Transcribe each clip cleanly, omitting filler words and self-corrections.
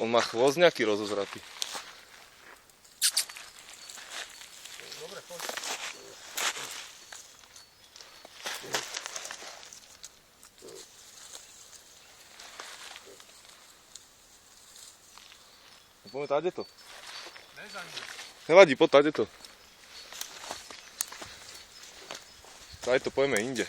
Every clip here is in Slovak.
On má chvost nejaký rozozratý. Dobre, poď. Poďme tady to. Ne za ním. Nevadí, poď tady to. Tady to pojeme inde.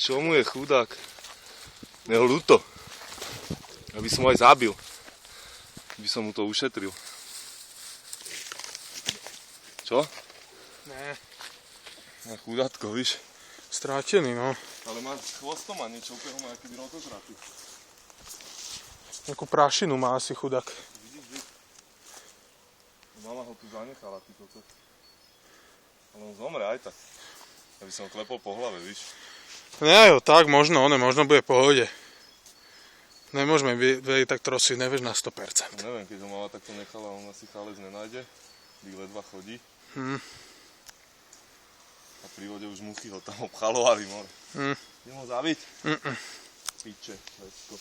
Čo mu je chudák? Neho ľúto. Aby som ho aj zabil. By som mu to ušetril. Čo? Ne, Na chudátko, víš? strátený, no. Ale má chvostom a niečo, úplne ho má aký rozozratý. Nejakú prášinu má asi chudák. Vidíš, že? Mama ho tu zanechala, ty kokot. Ale on zomre aj tak. Ja by som ho klepol po hlave, víš? Ne, jo, tak možno bude v pohode. Nemôžeme vedieť tak trosiť, nevieš na 100%. No neviem, keď ho mama takto nechala, on asi chalec nenájde. Když ledva chodí. A pri vode už muchy ho tam obchalovali, more. Idem ho zabiť? Piče, let's go.